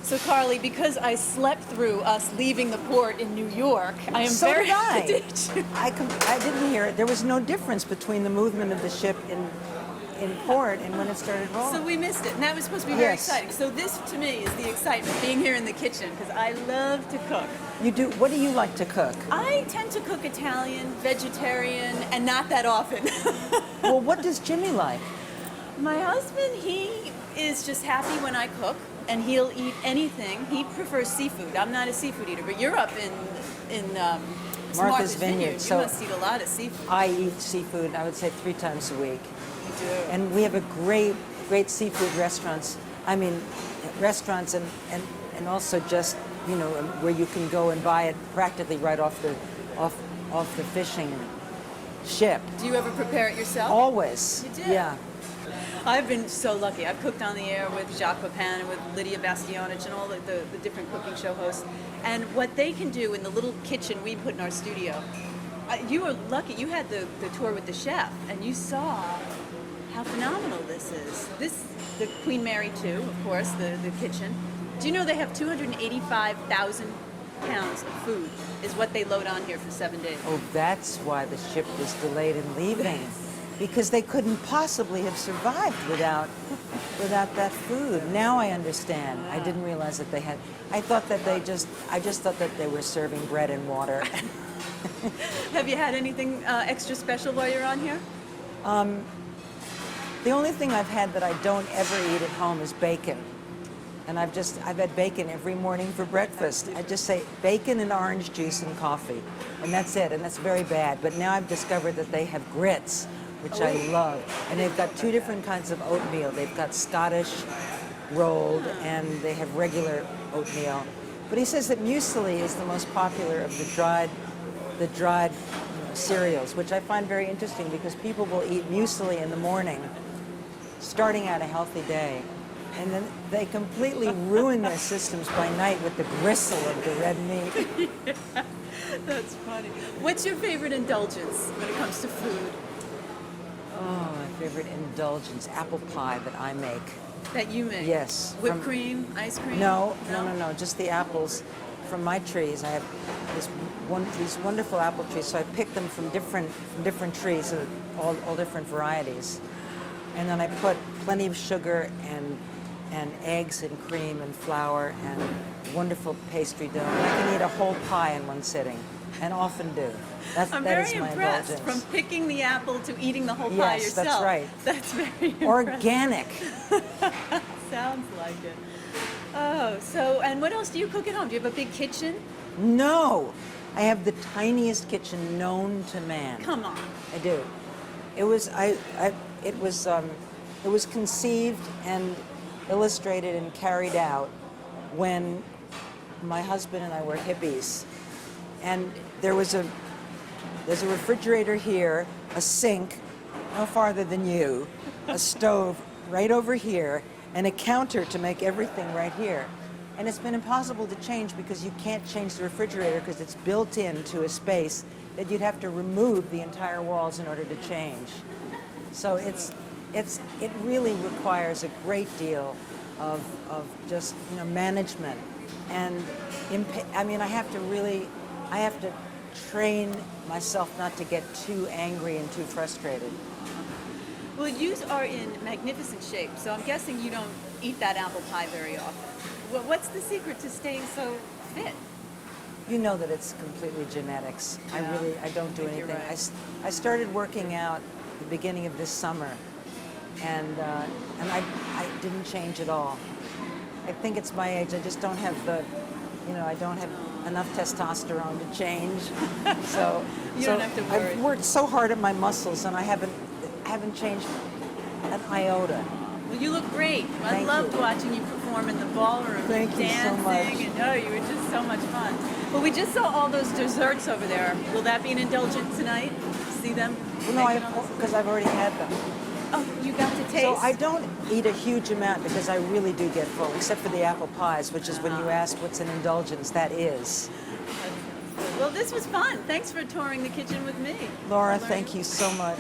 So Carly, because I slept through us leaving the port in New York, I am So very... did I. Did you? I didn't hear it. There was no difference between the movement of the ship in port and when it started rolling. So we missed it, and that was supposed to be very Yes. exciting. So this, to me, is the excitement, being here in the kitchen, because I love to cook. You do. What do you like to cook? I tend to cook Italian, vegetarian, and not that often. Well, what does Jimmy like? My husband, he is just happy when I cook, and he'll eat anything. He prefers seafood. I'm not a seafood eater, but you're up in Martha's Vineyard. You So must eat a lot of seafood. I eat seafood, I would say 3 times a week. You do. And we have a great seafood restaurants. I mean, restaurants and also just, you know, where you can go and buy it practically right off the fishing ship. Do you ever prepare it yourself? Always. You do? Yeah. I've been so lucky. I've cooked on the air with Jacques Pepin and with Lydia Bastianich and all the different cooking show hosts. And what they can do in the little kitchen we put in our studio, you were lucky. You had the tour with the chef, and you saw how phenomenal this is. The Queen Mary 2, of course, the kitchen. Do you know they have 285,000 pounds of food is what they load on here for 7 days? Oh, that's why the ship was delayed in leaving. Because they couldn't possibly have survived without that food. Now I understand. I didn't realize that they had. I thought that I just thought that they were serving bread and water. Have you had anything extra special while you're on here? The only thing I've had that I don't ever eat at home is bacon. And I've had bacon every morning for breakfast. I just say bacon and orange juice and coffee. And that's it. And that's very bad. But now I've discovered that they have grits, which I love. And they've got 2 different kinds of oatmeal. They've got Scottish rolled and they have regular oatmeal. But he says that muesli is the most popular of the dried cereals, which I find very interesting because people will eat muesli in the morning, starting out a healthy day. And then they completely ruin their systems by night with the gristle of the red meat. Yeah, that's funny. What's your favorite indulgence when it comes to food? Oh, my favorite indulgence, apple pie that I make. That you make? Yes. Whipped cream, ice cream? No, just the apples from my trees. I have these wonderful apple trees, so I pick them from different trees, all different varieties. And then I put plenty of sugar and eggs and cream and flour and wonderful pastry dough. And I can eat a whole pie in one sitting, and often do. I'm very impressed. From picking the apple to eating the whole pie yourself. Yes, that's right. That's very impressive. Organic. Sounds like it. Oh, so, and what else do you cook at home? Do you have a big kitchen? No, I have the tiniest kitchen known to man. Come on. I do. It was conceived and illustrated and carried out when my husband and I were hippies, and there's a refrigerator here, a sink no farther than you, a stove right over here, and a counter to make everything right here. And it's been impossible to change because you can't change the refrigerator because it's built into a space that you'd have to remove the entire walls in order to change. So it really requires a great deal of just, you know, management. And I have to train myself not to get too angry and too frustrated. Well, you are in magnificent shape, so I'm guessing you don't eat that apple pie very often. Well, what's the secret to staying so fit? You know that it's completely genetics. Yeah, I don't do I think anything. you're right. I started working out at the beginning of this summer, and I didn't change at all. I think it's my age. I just don't have I don't have enough testosterone to change. So You don't have to worry. I've worked so hard at my muscles, and I haven't changed an iota. Well, you look great. I Thank loved you. watching you perform in the ballroom, Thank you so dancing, much. and you were just so much fun. Well, we just saw all those desserts over there. Will that be an indulgence tonight? See them? Well, no, making all this- because I've already had them. Oh, you got to taste. So I don't eat a huge amount because I really do get full, except for the apple pies, which is when you ask what's an indulgence, that is. Well, this was fun. Thanks for touring the kitchen with me. Laura, thank you so much.